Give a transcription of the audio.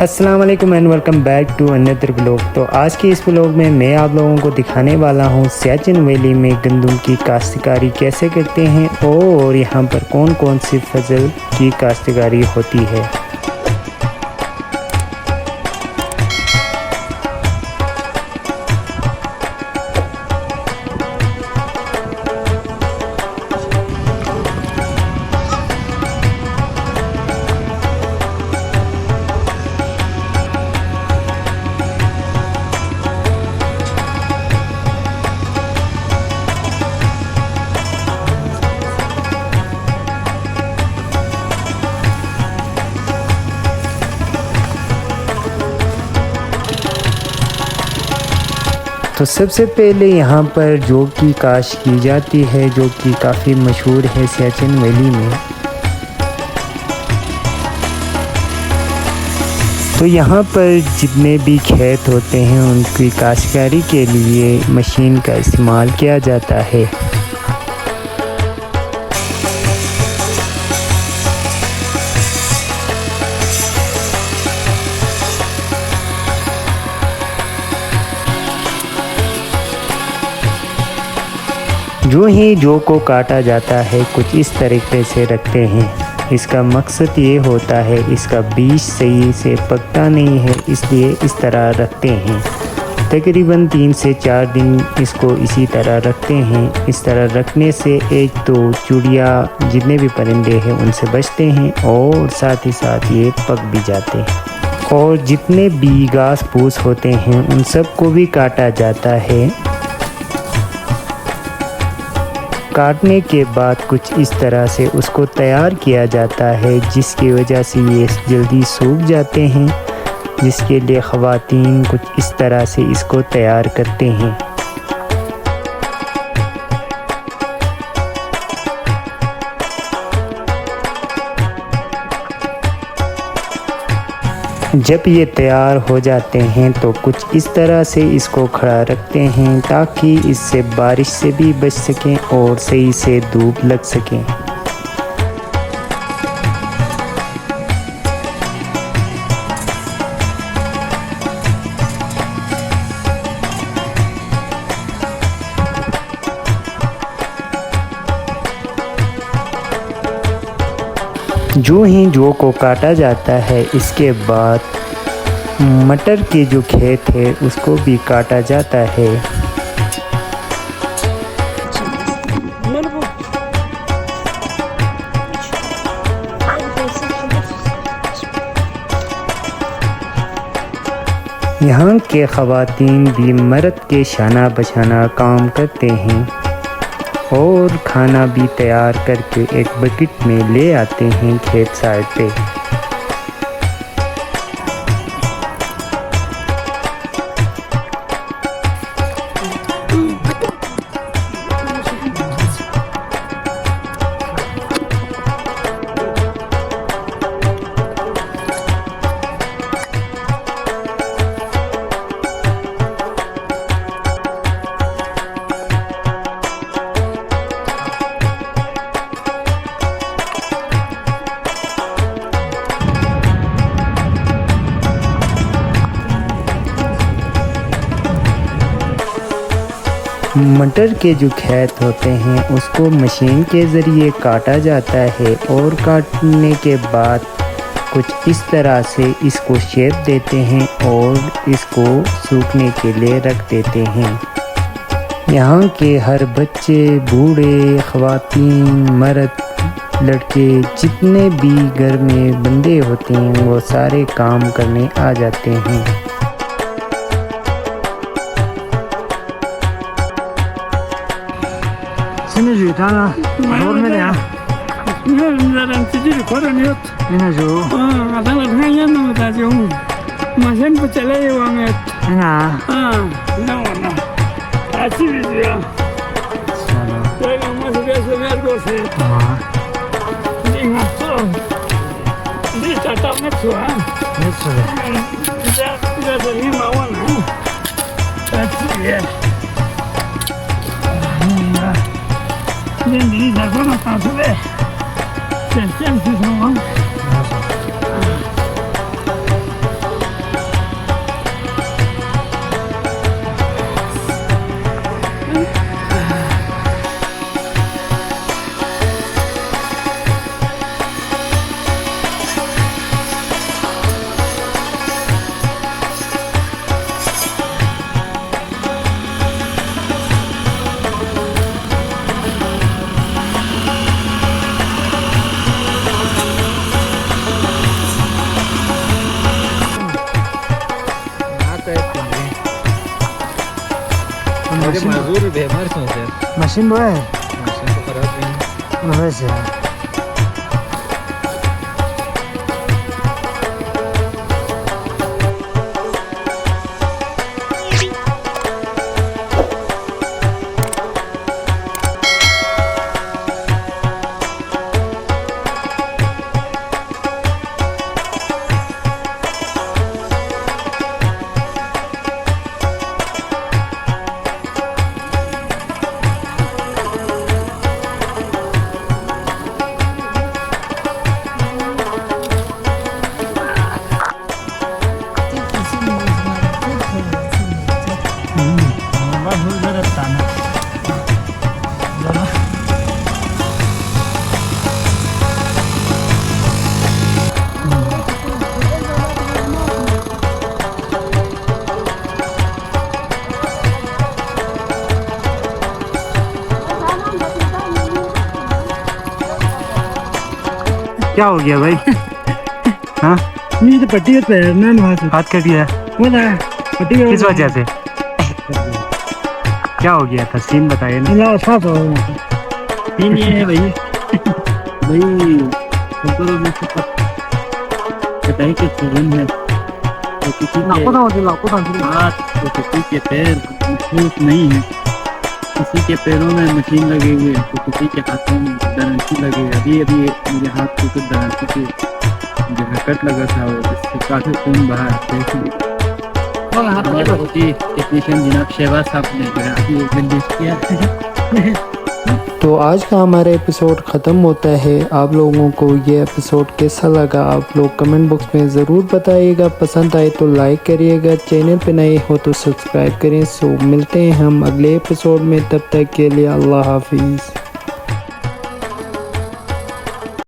अस्सलाम वालेकुम and welcome back to another blog. तो आज के इस ब्लॉग में मैं आप लोगों को दिखाने वाला हूँ सियाचिन वैली में गंदम की काश्तकारी कैसे करते हैं और यहाँ पर कौन कौन सी फसल की काश्तकारी होती है। तो सबसे पहले यहाँ पर जौ की काश्त की जाती है जो कि काफ़ी मशहूर है सियाचिन वैली में। तो यहाँ पर जितने भी खेत होते हैं उनकी काश्तकारी के लिए मशीन का इस्तेमाल किया जाता है। जो ही जौ को काटा जाता है कुछ इस तरीके से रखते हैं। इसका मकसद ये होता है इसका बीज सही से पकता नहीं है, इसलिए इस तरह रखते हैं। तकरीबन 3 से 4 दिन इसको इसी तरह रखते हैं। इस तरह रखने से एक तो चिड़िया जितने भी परिंदे हैं उनसे बचते हैं और साथ ही साथ ये पक भी जाते हैं। और जितने भी घास फूस होते हैं उन सबको भी काटा जाता है। काटने के बाद कुछ इस तरह से उसको तैयार किया जाता है जिसकी वजह से ये जल्दी सूख जाते हैं, जिसके लिए ख़वातीन कुछ इस तरह से इसको तैयार करते हैं। जब ये तैयार हो जाते हैं तो कुछ इस तरह से इसको खड़ा रखते हैं ताकि इससे बारिश से भी बच सकें और सही से धूप लग सकें। जो ही जौ को काटा जाता है इसके बाद मटर के जो खेत है उसको भी काटा जाता है। यहाँ के ख़वातीन भी मर्द के शाना बछाना काम करते हैं और खाना भी तैयार करके एक बकेट में ले आते हैं खेत साइड पे। मटर के जो खेत होते हैं उसको मशीन के ज़रिए काटा जाता है और काटने के बाद कुछ इस तरह से इसको शेप देते हैं और इसको सूखने के लिए रख देते हैं। यहाँ के हर बच्चे, बूढ़े, ख़वातीन, मर्द, लड़के जितने भी घर में बंदे होते हैं वो सारे काम करने आ जाते हैं। Energy, Tana. Hold me down. Machine माजूर बेमार सो से मशीन वो है मशीन तो खराब है वैसे क्या हो गया भाई? हाँ नहीं तो पट्टी पे पैरना वहाँ से हाथ कट गया वो ना पट्टी पे किस वजह से? क्या हो गया था? सीन बताइए ना। मिला साफ हो तीन ये है भाई भाई तो मैं बताइए कि सुगन है तो किसी के हाथ तो किसी के पैर मजबूत नहीं है, किसी के पैरों में मशीन लगी हुई है तो किसी के हाथों में दरंती लगी है। अभी अभी मेरे हाथ को कुछ दरंती की जो है कट लगा था वो जिससे काफ़ी खून बहा है। टेक्नीशियन जनाब शहबाज साहब ने जो है अभी बंदिश किया। तो आज का हमारा एपिसोड ख़त्म होता है। आप लोगों को ये एपिसोड कैसा लगा आप लोग कमेंट बॉक्स में ज़रूर बताइएगा। पसंद आए तो लाइक करिएगा, चैनल पे नए हो तो सब्सक्राइब करें। सो मिलते हैं हम अगले एपिसोड में, तब तक के लिए अल्लाह हाफिज़।